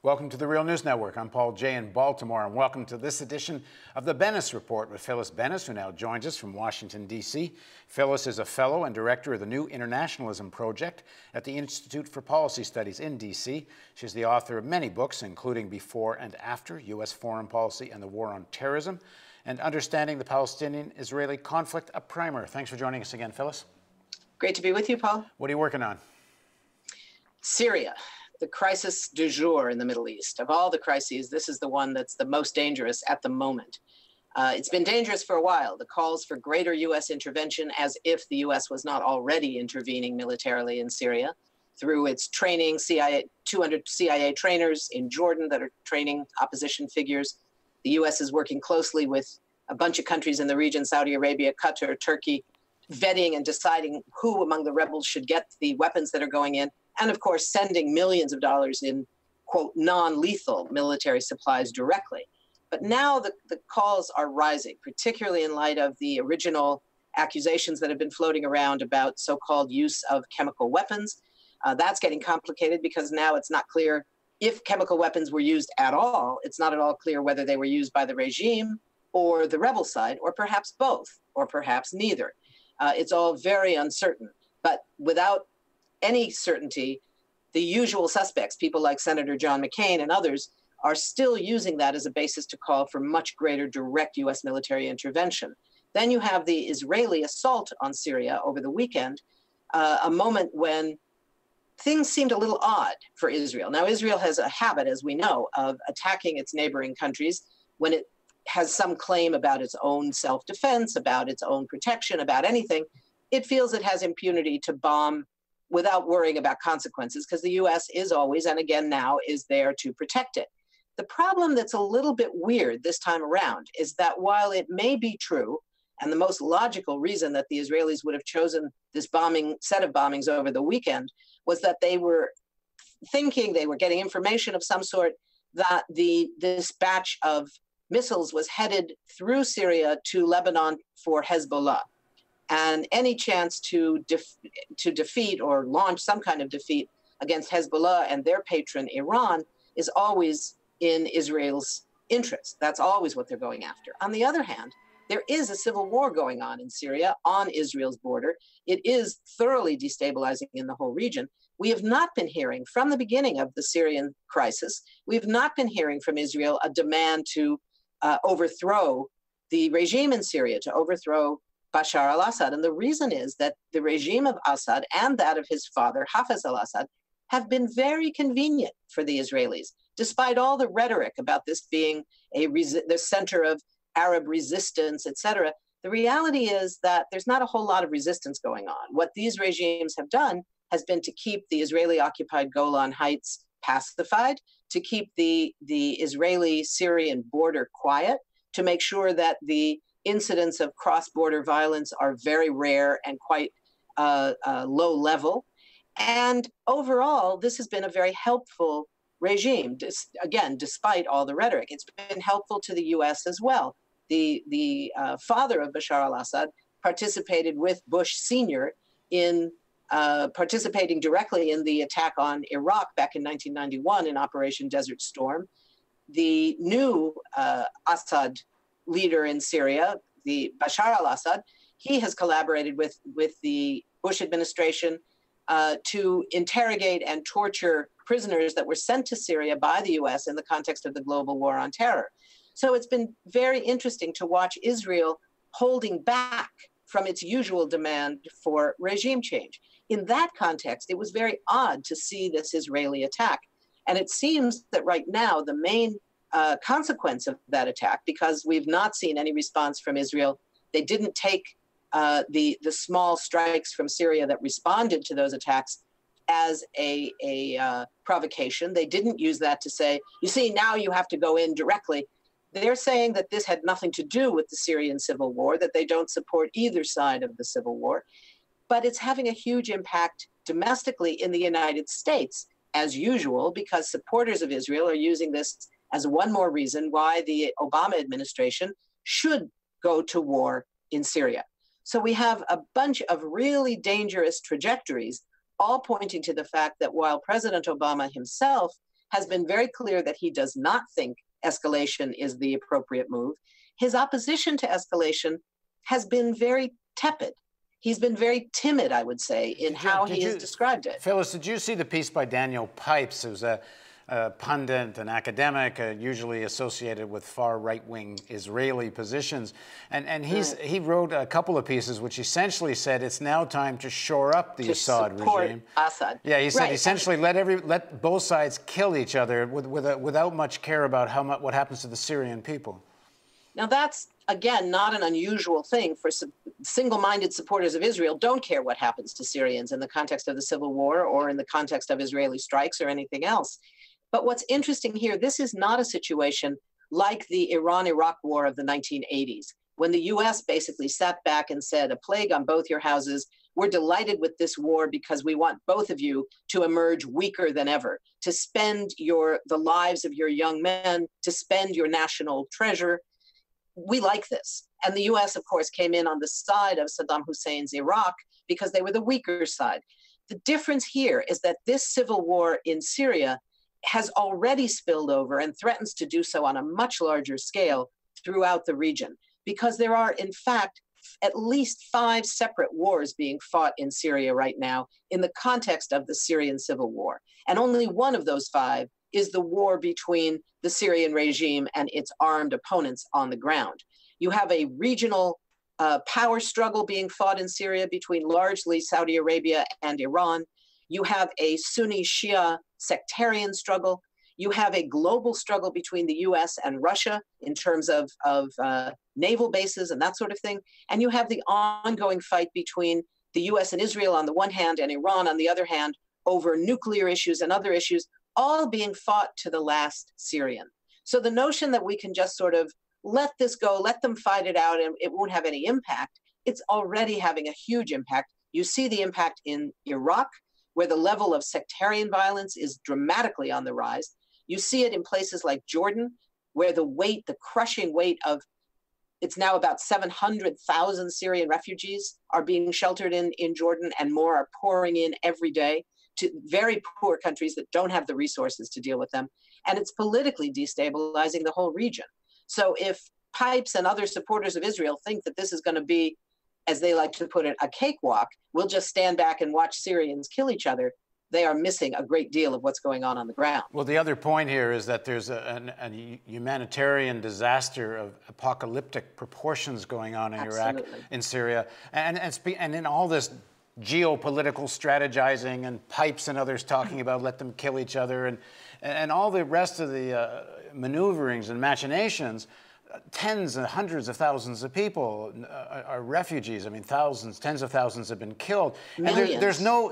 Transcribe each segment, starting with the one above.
Welcome to the Real News Network. I'm Paul Jay in Baltimore, and welcome to this edition of the Bennis Report with Phyllis Bennis, who now joins us from Washington, D.C. Phyllis is a fellow and director of the New Internationalism Project at the Institute for Policy Studies in D.C. She's the author of many books, including Before and After, U.S. Foreign Policy and the War on Terrorism, and Understanding the Palestinian-Israeli Conflict, a primer. Thanks for joining us again, Phyllis. Great to be with you, Paul. What are you working on? Syria, the crisis du jour in the Middle East. Of all the crises, this is the one that's the most dangerous at the moment. It's been dangerous for a while. The calls for greater U.S. intervention, as if the U.S. was not already intervening militarily in Syria through its training, 200 CIA trainers in Jordan that are training opposition figures. The U.S. is working closely with a bunch of countries in the region, Saudi Arabia, Qatar, Turkey, vetting and deciding who among the rebels should get the weapons that are going in. And of course, sending millions of dollars in, quote, non-lethal military supplies directly. But now the calls are rising, particularly in light of the original accusations that have been floating around about so-called use of chemical weapons. That's getting complicated because now it's not clear if chemical weapons were used at all. It's not at all clear whether they were used by the regime or the rebel side, or perhaps both, or perhaps neither. It's all very uncertain. But without any certainty, the usual suspects, people like Senator John McCain and others, are still using that as a basis to call for much greater direct U.S. military intervention. Then you have the Israeli assault on Syria over the weekend, a moment when things seemed a little odd for Israel. Now, Israel has a habit, as we know, of attacking its neighboring countries when it has some claim about its own self-defense, about its own protection, about anything. It feels it has impunity to bomb without worrying about consequences, because the U.S. is always, and again now, is there to protect it. The problem that's a little bit weird this time around is that while it may be true, and the most logical reason that the Israelis would have chosen this set of bombings over the weekend was that they were thinking, they were getting information of some sort, that this batch of missiles was headed through Syria to Lebanon for Hezbollah. And any chance to defeat or launch some kind of defeat against Hezbollah and their patron, Iran, is always in Israel's interest. That's always what they're going after. On the other hand, there is a civil war going on in Syria on Israel's border. It is thoroughly destabilizing in the whole region. We have not been hearing from the beginning of the Syrian crisis, we've not been hearing from Israel a demand to overthrow the regime in Syria, to overthrow Bashar al-Assad. And the reason is that the regime of Assad and that of his father, Hafez al-Assad, have been very convenient for the Israelis, despite all the rhetoric about this being the center of Arab resistance, etc. The reality is that there's not a whole lot of resistance going on. What these regimes have done has been to keep the Israeli-occupied Golan Heights pacified, to keep the Israeli-Syrian border quiet, to make sure that the incidents of cross-border violence are very rare and quite low level. And overall, this has been a very helpful regime, again, despite all the rhetoric. It's been helpful to the U.S. as well. The father of Bashar al-Assad participated with Bush Sr. in participating directly in the attack on Iraq back in 1991 in Operation Desert Storm. The new Assad leader in Syria, the Bashar al-Assad, he has collaborated with the Bush administration to interrogate and torture prisoners that were sent to Syria by the U.S. in the context of the global war on terror. So it's been very interesting to watch Israel holding back from its usual demand for regime change. In that context, it was very odd to see this Israeli attack. And it seems that right now, the main consequence of that attack, because we've not seen any response from Israel. They didn't take the small strikes from Syria that responded to those attacks as a provocation. They didn't use that to say, you see, now you have to go in directly. They're saying that this had nothing to do with the Syrian civil war, that they don't support either side of the civil war. But it's having a huge impact domestically in the United States, as usual, because supporters of Israel are using this as one more reason why the Obama administration should go to war in Syria. So we have a bunch of really dangerous trajectories, all pointing to the fact that while President Obama himself has been very clear that he does not think escalation is the appropriate move. His opposition to escalation has been very tepid. He's been very timid, I would say, in how he has described it. Phyllis, did you see the piece by Daniel Pipes, who's a pundit, an academic, usually associated with far right-wing Israeli positions? And he wrote a couple of pieces which essentially said it's now time to shore up the Assad regime. Assad. Yeah, he said essentially let both sides kill each other without much care about what happens to the Syrian people. Now that's, again, not an unusual thing for single-minded supporters of Israel. Don't care what happens to Syrians in the context of the civil war or in the context of Israeli strikes or anything else. But what's interesting here, this is not a situation like the Iran-Iraq war of the 1980s, when the US basically sat back and said, a plague on both your houses. We're delighted with this war because we want both of you to emerge weaker than ever, to spend the lives of your young men, to spend your national treasure. We like this. And the US, of course, came in on the side of Saddam Hussein's Iraq because they were the weaker side. The difference here is that this civil war in Syria has already spilled over and threatens to do so on a much larger scale throughout the region, because there are, in fact, at least 5 separate wars being fought in Syria right now in the context of the Syrian civil war. And only one of those 5 is the war between the Syrian regime and its armed opponents on the ground. You have a regional power struggle being fought in Syria between largely Saudi Arabia and Iran. You have a Sunni Shia sectarian struggle. You have a global struggle between the US and Russia in terms of naval bases and that sort of thing. And you have the ongoing fight between the US and Israel on the one hand and Iran on the other hand over nuclear issues and other issues, all being fought to the last Syrian. So the notion that we can just sort of let this go, let them fight it out, and it won't have any impact, it's already having a huge impact. You see the impact in Iraq, where the level of sectarian violence is dramatically on the rise. You see it in places like Jordan, where the crushing weight of, it's now about 700,000 Syrian refugees are being sheltered in Jordan, and more are pouring in every day to very poor countries that don't have the resources to deal with them. And it's politically destabilizing the whole region. So if Pipes and other supporters of Israel think that this is going to be, as they like to put it, a cakewalk, we'll just stand back and watch Syrians kill each other, they are missing a great deal of what's going on the ground. Well, the other point here is that there's a humanitarian disaster of apocalyptic proportions going on in Iraq, in Syria, and in all this geopolitical strategizing and Pipes and others talking about let them kill each other and all the rest of the maneuverings and machinations. Tens and hundreds of thousands of people are refugees. I mean, thousands, tens of thousands have been killed. Millions. And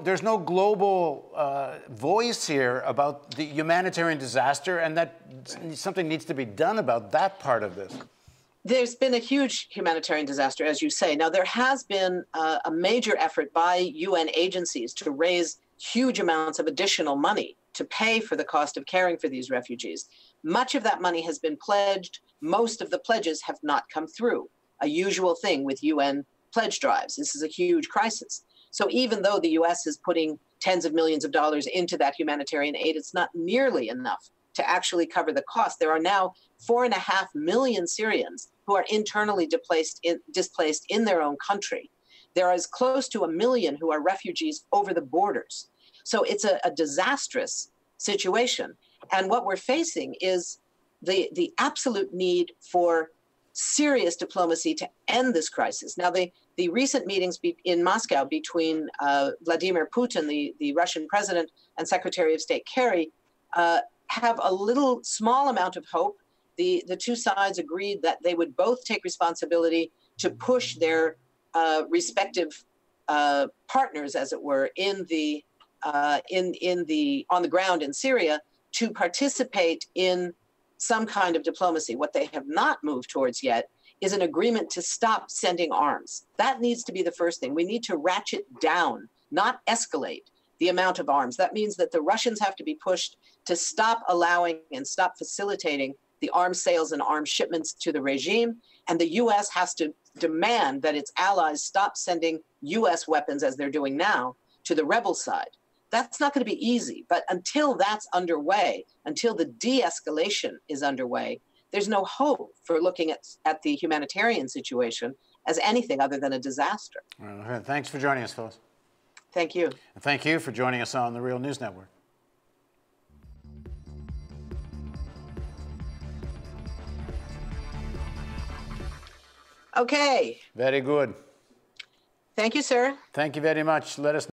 there's no global voice here about the humanitarian disaster, and that something needs to be done about that part of this. There's been a huge humanitarian disaster, as you say. Now, there has been a major effort by UN agencies to raise huge amounts of additional money to pay for the cost of caring for these refugees. Much of that money has been pledged. Most of the pledges have not come through, a usual thing with UN pledge drives. This is a huge crisis. So even though the US is putting tens of millions of dollars into that humanitarian aid, it's not nearly enough to actually cover the cost. There are now 4.5 million Syrians who are internally displaced in their own country. There are as close to 1 million who are refugees over the borders. So it's a disastrous situation. And what we're facing is the absolute need for serious diplomacy to end this crisis. Now, the recent meetings in Moscow between Vladimir Putin, the Russian president, and Secretary of State Kerry have a little small amount of hope. The two sides agreed that they would both take responsibility to push their respective partners, as it were, on the ground in Syria to participate in some kind of diplomacy. What they have not moved towards yet is an agreement to stop sending arms. That needs to be the first thing. We need to ratchet down, not escalate the amount of arms. That means that the Russians have to be pushed to stop allowing and stop facilitating the arms sales and arms shipments to the regime. And the US has to demand that its allies stop sending US weapons, as they're doing now, to the rebel side. That's not going to be easy. But until that's underway, until the de-escalation is underway, there's no hope for looking at the humanitarian situation as anything other than a disaster. Well, thanks for joining us, Phyllis. Thank you. And thank you for joining us on the Real News Network. Okay. Very good. Thank you, sir. Thank you very much. Let us